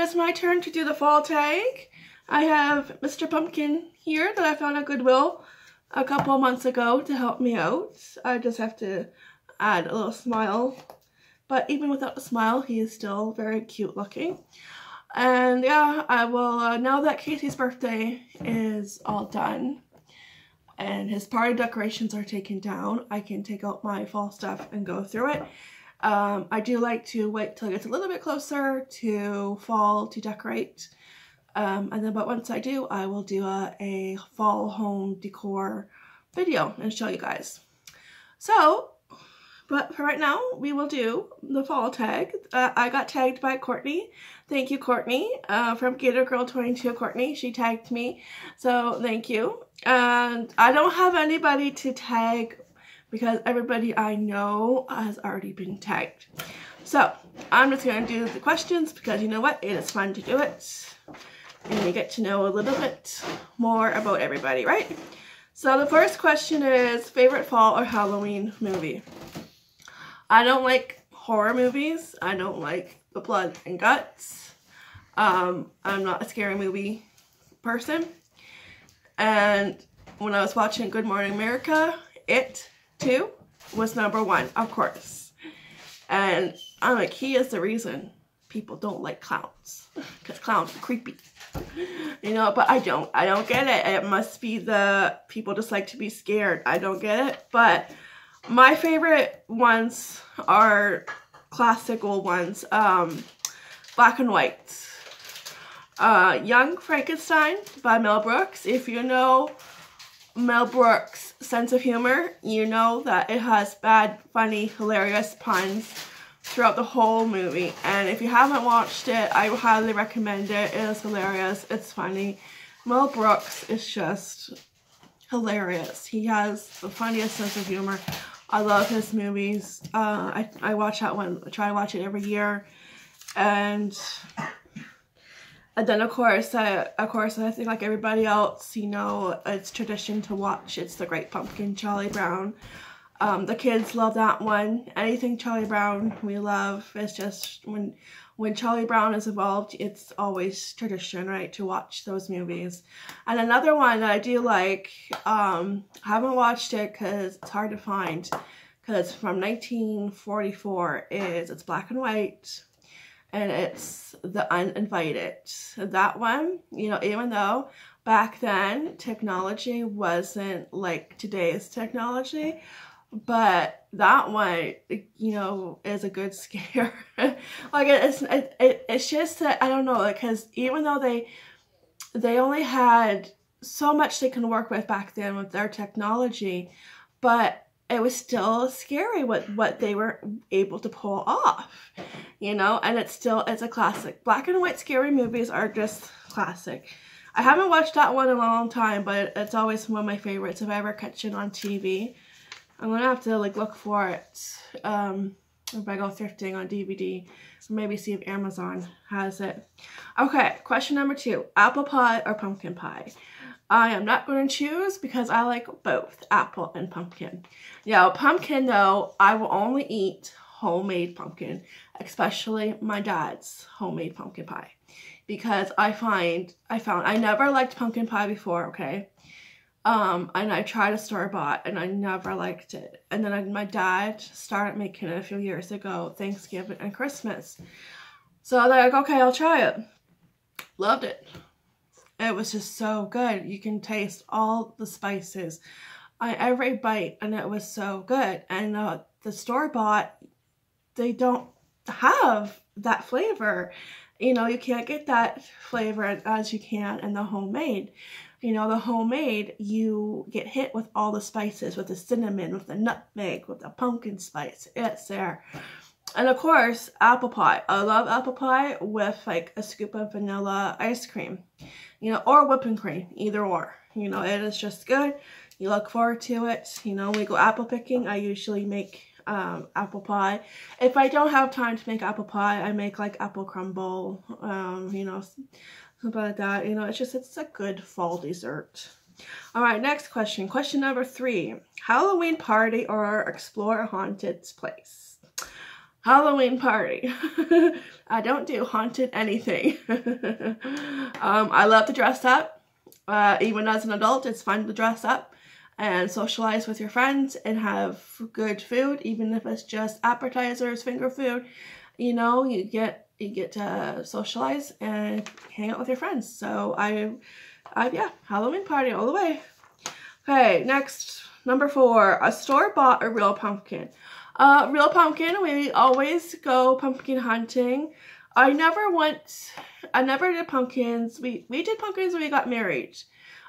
is my turn to do the fall tag. I have Mr. Pumpkin here that I found at Goodwill a couple of months ago to help me out. I just have to add a little smile, but even without the smile, he is still very cute looking. And yeah, I will, now that Casey's birthday is all done and his party decorations are taken down, I can take out my fall stuff and go through it. I do like to wait till it gets a little bit closer to fall to decorate. But once I do, I will do a fall home decor video and show you guys. So, but for right now, we will do the fall tag. I got tagged by Courtney. Thank you, Courtney, from Gator Girl 22, Courtney. She tagged me, so thank you. And I don't have anybody to tag because everybody I know has already been tagged. So I'm just going to do the questions because you know what? It is fun to do it. And you get to know a little bit more about everybody, right? So the first question is favorite fall or Halloween movie. I don't like horror movies. I don't like the blood and guts. I'm not a scary movie person. And when I was watching Good Morning America, It Too was #1, of course. And I'm like, he is the reason people don't like clowns. Because clowns are creepy. You know, but I don't get it. It must be the people just like to be scared. I don't get it. But my favorite ones are classical ones. Black and white. Young Frankenstein by Mel Brooks. If you know Mel Brooks' sense of humor, you know that it has bad, funny, hilarious puns throughout the whole movie. And if you haven't watched it, I highly recommend it. It is hilarious. It's funny. Mel Brooks is just hilarious. He has the funniest sense of humor. I love his movies. I watch that one. I try to watch it every year. And then of course I think like everybody else, you know, it's tradition to watch It's the Great Pumpkin, Charlie Brown. The kids love that one. Anything Charlie Brown we love. It's just when Charlie Brown is involved, it's always tradition, right, to watch those movies. And another one that I do like, I haven't watched it because it's hard to find, because it's from 1944, it's black and white. And it's The Uninvited. That one, you know, even though back then technology wasn't like today's technology, but that one, you know, is a good scare. Like it's just that, I don't know, because even though they only had so much they can work with back then with their technology, but it was still scary what they were able to pull off, you know, and it's a classic. Black and white scary movies are just classic. I haven't watched that one in a long time, but it's always one of my favorites if I ever catch it on TV. I'm gonna have to like look for it if I go thrifting on DVD, or maybe see if Amazon has it. Okay, question number 2, apple pie or pumpkin pie? I am not going to choose because I like both apple and pumpkin. Now, pumpkin though, I will only eat homemade pumpkin, especially my dad's homemade pumpkin pie, because I found I never liked pumpkin pie before, okay? And I tried a store-bought and I never liked it. And then my dad started making it a few years ago, Thanksgiving and Christmas. So I was like, okay, I'll try it. Loved it. It was just so good. You can taste all the spices on every bite, and it was so good. And the store-bought, they don't have that flavor. You know, you can't get that flavor as you can in the homemade. You know, the homemade, you get hit with all the spices, with the cinnamon, with the nutmeg, with the pumpkin spice. It's there. And of course, apple pie. I love apple pie with like a scoop of vanilla ice cream, you know, or whipping cream, either or. You know, it is just good. You look forward to it. You know, when we go apple picking, I usually make apple pie. If I don't have time to make apple pie, I make like apple crumble, you know, something like that. You know, it's a good fall dessert. All right, next question. Question number 3. Halloween party or explore a haunted place? Halloween party. I don't do haunted anything. I love to dress up. Even as an adult, it's fun to dress up and socialize with your friends and have good food, even if it's just appetizers, finger food. You know, you get to socialize and hang out with your friends. So yeah, Halloween party all the way. Okay, next, number 4, a store-bought or real pumpkin. Real pumpkin, we always go pumpkin hunting. I never did pumpkins. We did pumpkins when we got married.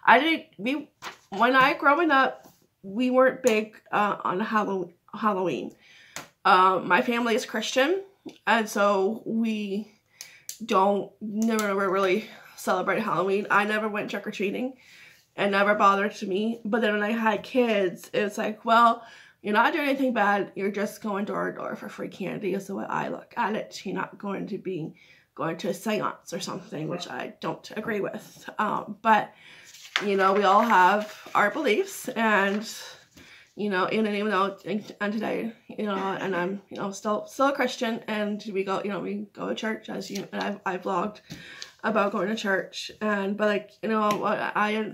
When I growing up, we weren't big on Halloween. My family is Christian, and so we never really celebrated Halloween. I never went trick-or-treating. It never bothered to me. But then when I had kids, it's like, well, you're not doing anything bad. You're just going door to door for free candy is the way I look at it. You're not going to be going to a seance or something, which I don't agree with. But, you know, we all have our beliefs, and, you know, even though, and today, you know, and I'm, you know, still a Christian, and we go to church, as you, and I vlogged about going to church, but like, you know,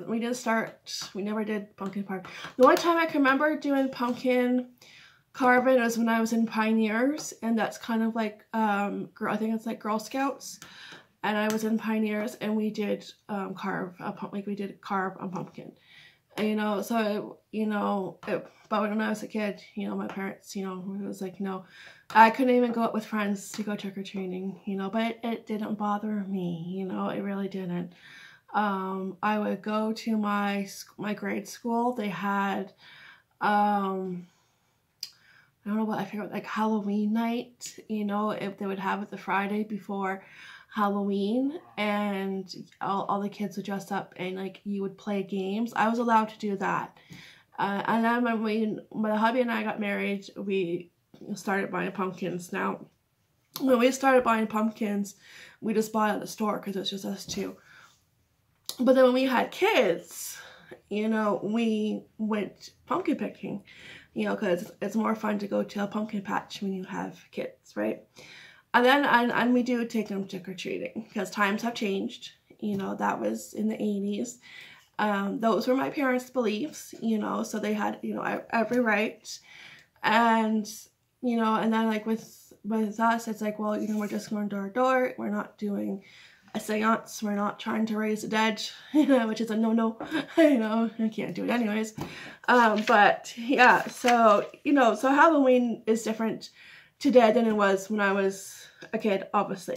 we never did pumpkin party. The only time I can remember doing pumpkin carving was when I was in Pioneers, and that's kind of like, I think it's like Girl Scouts, and I was in Pioneers, and we did carve a pumpkin, and, you know, so, you know, but when I was a kid, you know, my parents, you know, it was like, no, I couldn't even go out with friends to go trick-or-treating, you know, but it didn't bother me, you know, it really didn't. I would go to my grade school. They had, I don't know what, I forget, like Halloween night, you know, if they would have it the Friday before Halloween, and all the kids would dress up and like you would play games. I was allowed to do that. And then when my hubby and I got married, we started buying pumpkins. Now, when we started buying pumpkins, we just bought at the store because it was just us two. But then when we had kids, you know, we went pumpkin picking, you know, because it's more fun to go to a pumpkin patch when you have kids, right? And then and we do take them trick-or-treating because times have changed. You know, that was in the 80s. Those were my parents' beliefs, you know, so they had, you know, every right. And, you know, and then like with us, it's like, well, you know, we're just going door to door. We're not doing a seance. We're not trying to raise the dead, you know, which is a no-no. You know, I can't do it anyways. But yeah, so, you know, so Halloween is different today than it was when I was a kid, obviously.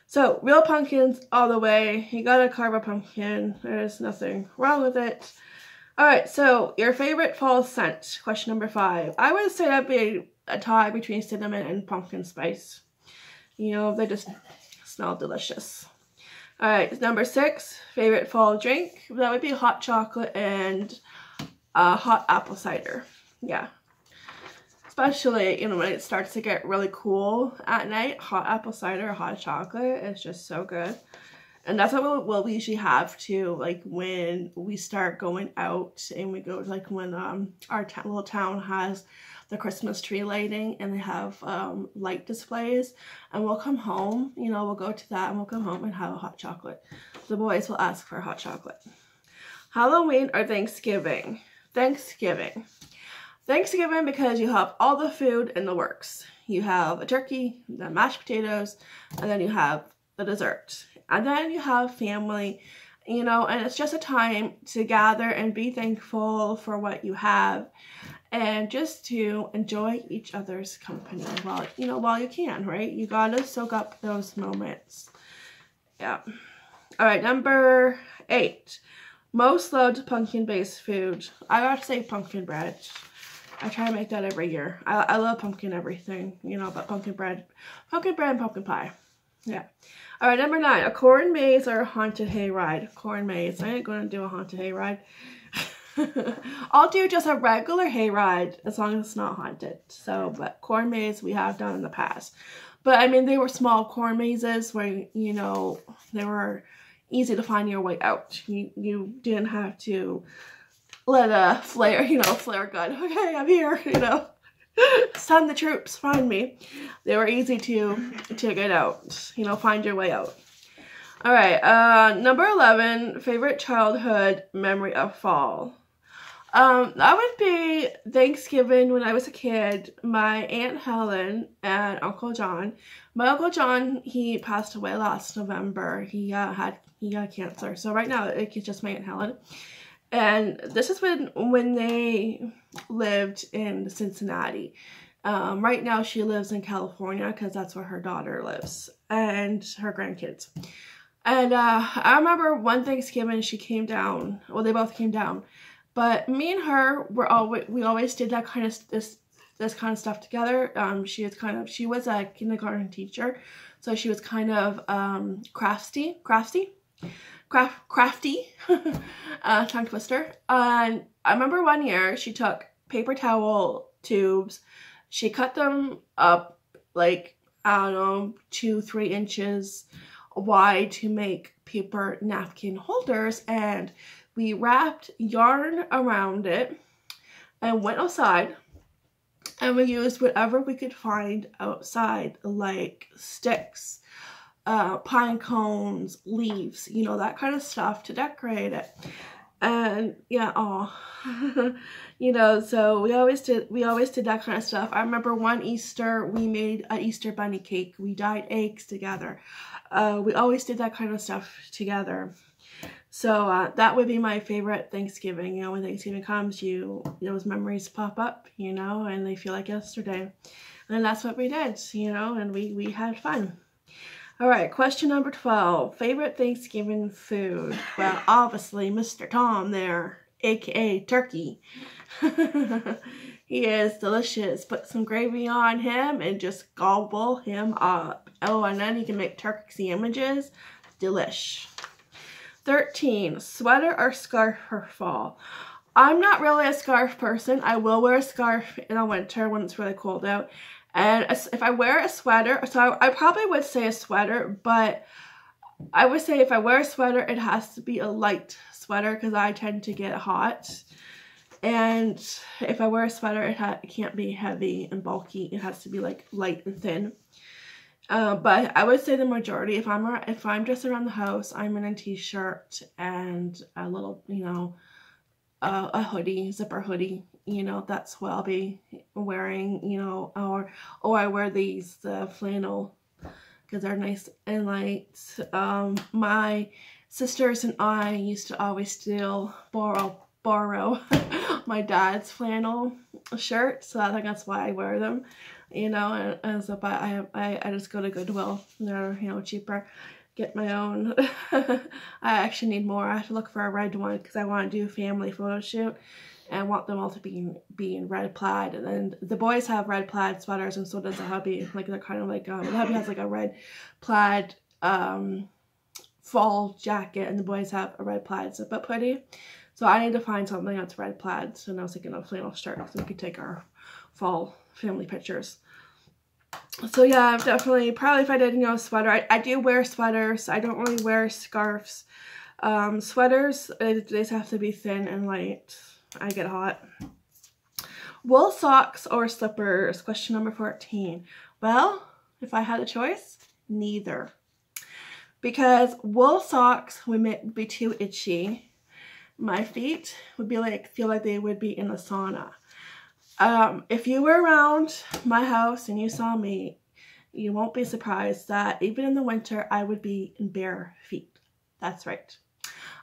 So, real pumpkins all the way. You gotta carve a pumpkin. There's nothing wrong with it. Alright, so your favorite fall scent? Question number 5. I would say that'd be a tie between cinnamon and pumpkin spice. You know, they just smell delicious. Alright, number 6. Favorite fall drink? That would be hot chocolate and hot apple cider. Yeah. Especially, you know, when it starts to get really cool at night, hot apple cider or hot chocolate is just so good. And that's what we usually have too, like when we start going out and we go, like when our little town has the Christmas tree lighting and they have light displays, and we'll come home, you know, we'll go to that and we'll come home and have a hot chocolate. The boys will ask for a hot chocolate. Halloween or Thanksgiving? Thanksgiving. Thanksgiving, because you have all the food in the works. You have a turkey, the mashed potatoes, and then you have the dessert. And then you have family, you know, and it's just a time to gather and be thankful for what you have and just to enjoy each other's company while you can, right? You gotta soak up those moments. Yeah. All right, number 8. Most loved pumpkin-based food. I gotta say pumpkin bread. I try to make that every year. I love pumpkin everything, you know, but pumpkin bread and pumpkin pie. Yeah. All right, number 9, a corn maze or a haunted hayride? Corn maze. I ain't going to do a haunted hayride. I'll do just a regular hayride as long as it's not haunted. So, but corn maze we have done in the past. But, I mean, they were small corn mazes where, you know, they were easy to find your way out. You didn't have to let a flare gun. Okay, I'm here, you know. Send the troops, find me. They were easy to get out, you know, find your way out. All right, number 11, favorite childhood memory of fall. That would be Thanksgiving when I was a kid. My Aunt Helen and Uncle John. My Uncle John, he passed away last November. He got cancer. So right now it's just my Aunt Helen. And this is when they lived in Cincinnati. Right now she lives in California because that's where her daughter lives and her grandkids. And I remember one Thanksgiving she came down. Well, they both came down. But me and her we always did that kind of this kind of stuff together. She was a kindergarten teacher, so she was kind of crafty, tongue twister. And I remember one year she took paper towel tubes, she cut them up like, I don't know, 2-3 inches wide to make paper napkin holders, and we wrapped yarn around it and went outside, and we used whatever we could find outside, like sticks, pine cones, leaves, you know, that kind of stuff to decorate it. And yeah, you know, so we always did that kind of stuff. I remember one Easter we made an Easter bunny cake. We dyed eggs together. We always did that kind of stuff together. So that would be my favorite Thanksgiving. You know, when Thanksgiving comes, those memories pop up, you know, and they feel like yesterday. And that's what we did, you know, and we had fun. All right, question number 12. Favorite Thanksgiving food? Well, obviously, Mr. Tom there, aka turkey. He is delicious. Put some gravy on him and just gobble him up. Oh, and then you can make turkey sandwiches. Delish. 13, sweater or scarf for fall? I'm not really a scarf person. I will wear a scarf in the winter when it's really cold out. And if I wear a sweater, so I probably would say a sweater, but I would say if I wear a sweater, it has to be a light sweater because I tend to get hot. And if I wear a sweater, it can't be heavy and bulky. It has to be like light and thin. But I would say the majority, if I'm just around the house, I'm in a t-shirt and a little, you know, a hoodie, zipper hoodie, you know, that's what I'll be wearing, you know, or I wear these, the flannel, because they're nice and light. My sisters and I used to always borrow my dad's flannel shirt, so I think that's why I wear them, you know, and so, but I just go to Goodwill, they're, you know, cheaper. Get my own. I actually need more. I have to look for a red one because I want to do a family photo shoot and I want them all to be in red plaid. And then the boys have red plaid sweaters and so does the hubby. Like they're kind of like, the hubby has like a red plaid fall jacket and the boys have a red plaid zip-up hoodie. So I need to find something that's red plaid. So now I was thinking of flannel shirt so we could take our fall family pictures. So yeah, definitely, probably if I did, you know, sweater. I do wear sweaters. I don't really wear scarves. Sweaters, they just have to be thin and light. I get hot. Wool socks or slippers? Question number 14. Well, if I had a choice, neither. Because wool socks would be too itchy. My feet would be like, feel like they would be in a sauna. If you were around my house and you saw me, you won't be surprised that even in the winter, I would be in bare feet. That's right.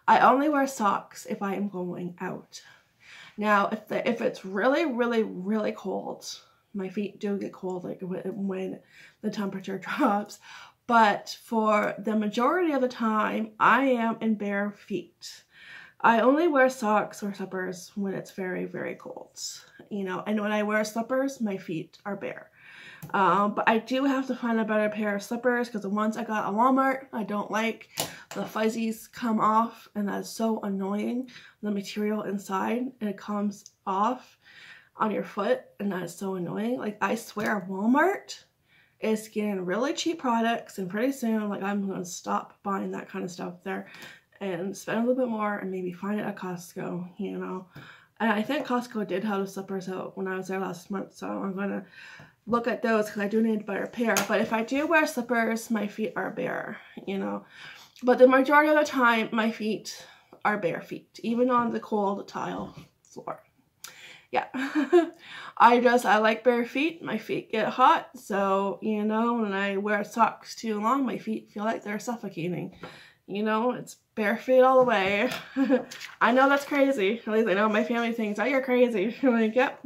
I only wear socks if I am going out. Now, if it's really, really, really cold, my feet do get cold like when the temperature drops. But for the majority of the time, I am in bare feet. I only wear socks or slippers when it's very, very cold, you know, and when I wear slippers, my feet are bare. But I do have to find a better pair of slippers because the ones I got at Walmart, I don't like. The fuzzies come off and that's so annoying. The material inside, and it comes off on your foot and that is so annoying. Like, I swear Walmart is getting really cheap products and pretty soon, like, I'm going to stop buying that kind of stuff there and spend a little bit more and maybe find it at Costco, you know. And I think Costco did have the slippers out when I was there last month, so I'm going to look at those because I do need to buy a pair. But if I do wear slippers, my feet are bare, you know. But the majority of the time, my feet are bare feet, even on the cold tile floor. Yeah. I like bare feet. My feet get hot, so, you know, when I wear socks too long, my feet feel like they're suffocating. You know, it's bare feet all the way. I know that's crazy. At least I know my family thinks, oh, you're crazy. I'm like, yep.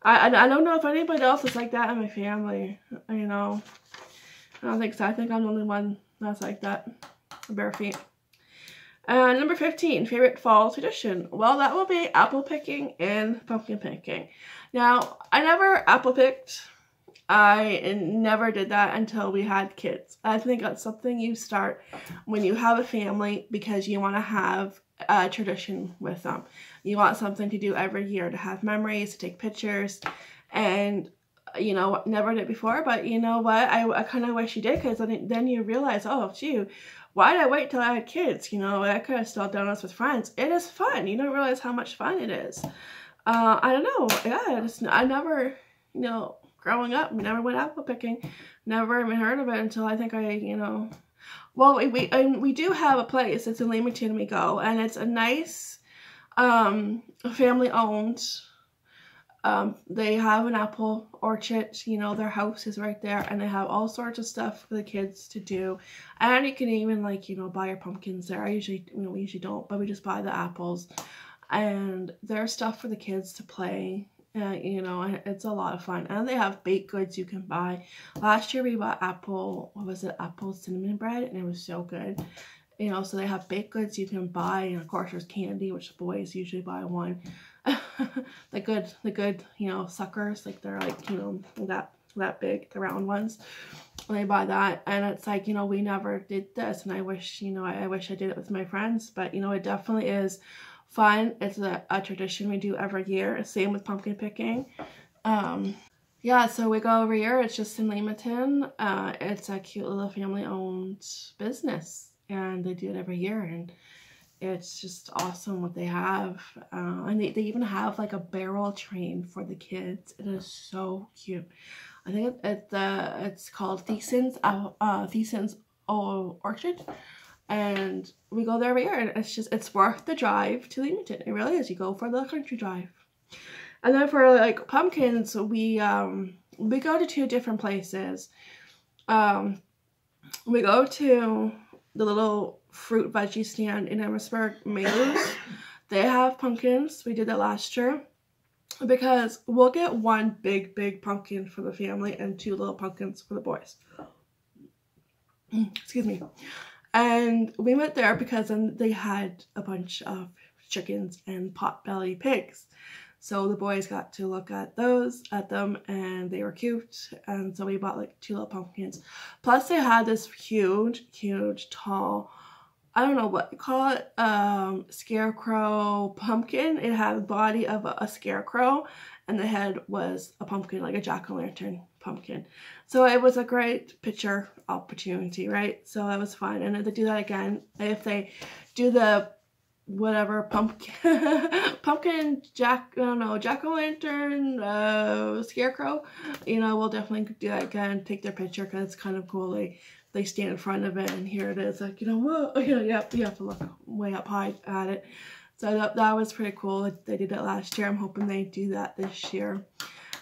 I don't know if anybody else is like that in my family. You know, I don't think so. I think I'm the only one that's like that. Bare feet. Number 15, favorite fall tradition. Well, that will be apple picking and pumpkin picking. Now, I never apple picked. I never did that until we had kids. I think that's something you start when you have a family because you want to have a tradition with them. You want something to do every year, to have memories, to take pictures, and you know, never did it before, but you know what, I kind of wish you did, because then you realize, oh gee, why did I wait till I had kids? You know, I could have still done this with friends. It is fun. You don't realize how much fun it is. I don't know, yeah, I never, you know, growing up, we never went apple picking. Never even heard of it until I think you know, well, we do have a place. It's in Leamington we go, and it's a nice, family owned. They have an apple orchard, you know, their house is right there, and they have all sorts of stuff for the kids to do. And you can even, like, you know, buy your pumpkins there. We usually don't, but we just buy the apples. And there's stuff for the kids to play. You know, it's a lot of fun. And they have baked goods you can buy. Last year we bought apple cinnamon bread, and it was so good. You know, so they have baked goods you can buy, and of course there's candy, which the boys usually buy one. the good, you know, suckers, like they're like, you know, that big, the round ones. They buy that, and it's like, you know, we never did this, and I wish, you know, I wish I did it with my friends, but you know, it definitely is fun. It's a tradition we do every year. Same with pumpkin picking. Yeah, so we go every year. It's just in Leamington. It's a cute little family-owned business, and they do it every year, and it's just awesome what they have. And they even have like a barrel train for the kids. It is so cute. I think it's called Thiessen's Orchard. And we go there every year, and it's worth the drive to Leamington. It really is. You go for the country drive. And then for like pumpkins, we go to 2 different places. We go to the little fruit veggie stand in Amherstburg, Mayors. They have pumpkins. We did that last year because we'll get 1 big pumpkin for the family and 2 little pumpkins for the boys. Excuse me. And we went there because then they had a bunch of chickens and pot-bellied pigs. So the boys got to look at them, and they were cute. And so we bought like 2 little pumpkins. Plus they had this huge, tall, I don't know what you call it, scarecrow pumpkin. It had the body of a scarecrow, and the head was a pumpkin, like a jack-o'-lantern pumpkin. So it was a great picture opportunity, right? So that was fun. And if they do that again, if they do the whatever pumpkin jack-o'-lantern scarecrow, you know, we'll definitely do that again, take their picture, because it's kind of cool. They stand in front of it, and here it is, like, you know, whoa, you know, you have to look way up high at it. So that was pretty cool. They did it last year. I'm hoping they do that this year.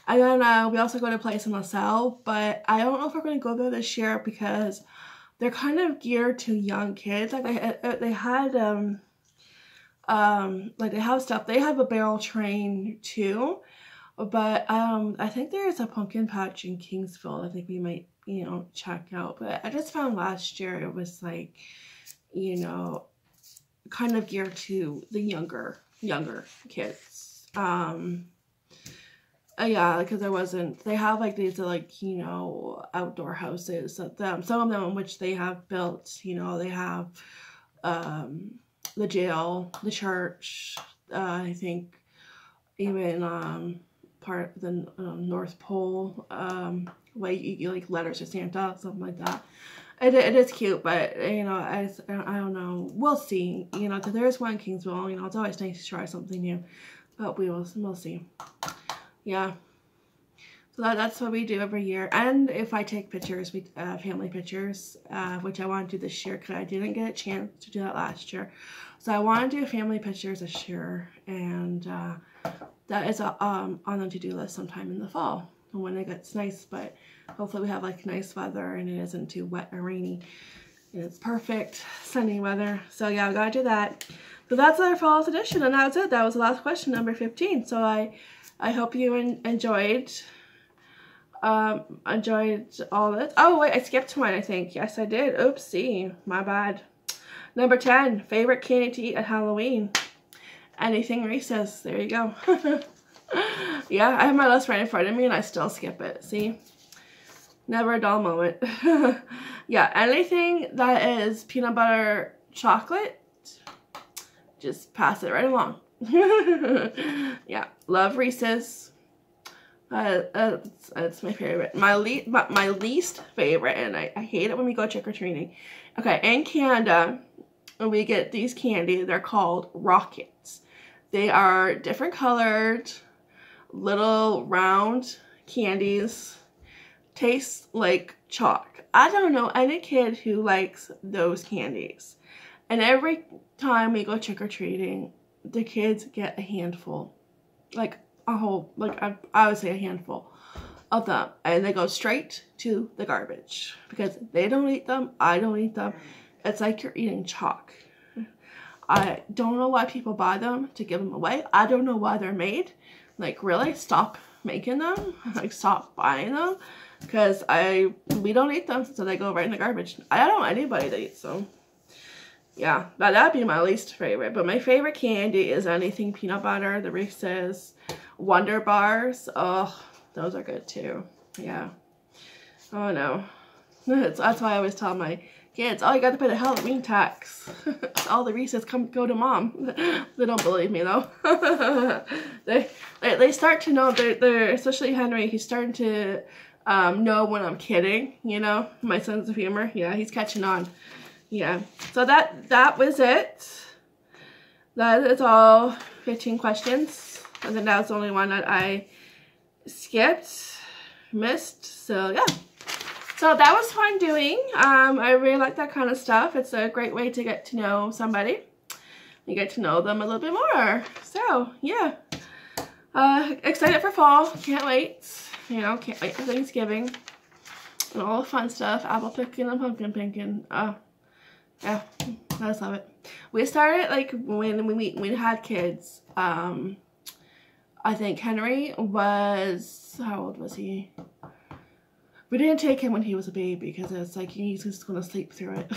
And then we also go to a place in LaSalle, but I don't know if we're going to go there this year because they're kind of geared to young kids. Like they had like they have stuff. They have a barrel train too, but I think there is a pumpkin patch in Kingsville. I think we might, you know, check out. But I just found last year it was like, you know, kind of geared to the younger kids. Yeah, because they have like these like, you know, outdoor houses that some of them in which they have built, you know, they have the jail, the church, I think even part of the North Pole, like you like letters to Santa, something like that. It is cute, but you know, I don't know. We'll see. You know, because there is one in Kingsville. You know, it's always nice to try something new. but we'll see. Yeah. So that's what we do every year. And if I take pictures, family pictures, which I want to do this year because I didn't get a chance to do that last year. So I want to do family pictures this year, and that is on the to-do list sometime in the fall when it gets nice. But hopefully we have like nice weather and it isn't too wet or rainy. And it's perfect sunny weather. So yeah, I gotta do that. So that's our fall edition, and that's it. That was the last question, number 15. So I hope you enjoyed all this. Oh wait, I skipped one, I think. Yes, I did. Oopsie, my bad. Number 10, favorite candy to eat at Halloween. Anything Reese's. There you go. Yeah, I have my list right in front of me and I still skip it. See? Never a dull moment. Yeah, anything that is peanut butter chocolate, just pass it right along. Yeah, love Reese's. It's my favorite. My least favorite, and I hate it when we go trick-or-treating. Okay, in Canada, we get these candy. They're called Rockets. They are different colored, little round candies. Taste like chalk. I don't know any kid who likes those candies. And every time we go trick-or-treating, the kids get a handful. Like a whole, like I would say a handful of them. And they go straight to the garbage. Because they don't eat them, I don't eat them. It's like you're eating chalk. I don't know why people buy them to give them away. I don't know why they're made. Like, really? Stop making them? Like, stop buying them? Because we don't eat them, so they go right in the garbage. I don't know anybody that eats them. Yeah, that'd be my least favorite. But my favorite candy is anything peanut butter, the Reese's, Wonder Bars. Oh, those are good too. Yeah. Oh no. That's why I always tell my kids, oh, you got to pay the Halloween tax. All the Reese's go to mom. They don't believe me though. they start to know, they're especially Henry, he's starting to know when I'm kidding, you know, my sense of humor. Yeah, he's catching on. Yeah, so that was it. That is all 15 questions. I think that was the only one that I missed. So yeah, so that was fun doing. I really like that kind of stuff. It's a great way to get to know somebody. You get to know them a little bit more. So yeah, excited for fall. Can't wait. You know, can't wait for Thanksgiving and all the fun stuff. Apple picking and pumpkin picking. Yeah, I just love it. We started like when we had kids. I think Henry was, how old was he? We didn't take him when he was a baby because it's like he's just gonna sleep through it.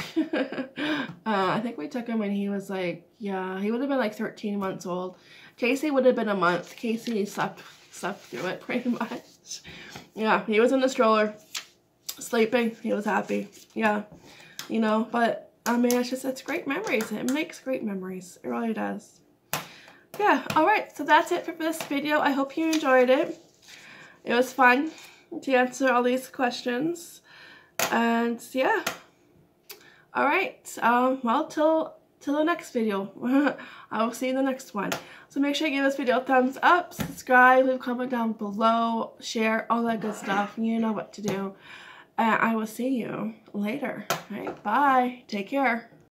I think we took him when he was like, yeah, he would have been like 13 months old. Casey would have been a month. Casey slept through it pretty much. Yeah, he was in the stroller, sleeping. He was happy. Yeah, you know, but I mean, it's great memories. It makes great memories. It really does. Yeah, alright, so that's it for this video. I hope you enjoyed it. It was fun to answer all these questions. And yeah. Alright, well, till the next video. I will see you in the next one. So make sure you give this video a thumbs up, subscribe, leave a comment down below, share, all that good stuff. You know what to do. And I will see you later. Alright, bye. Take care.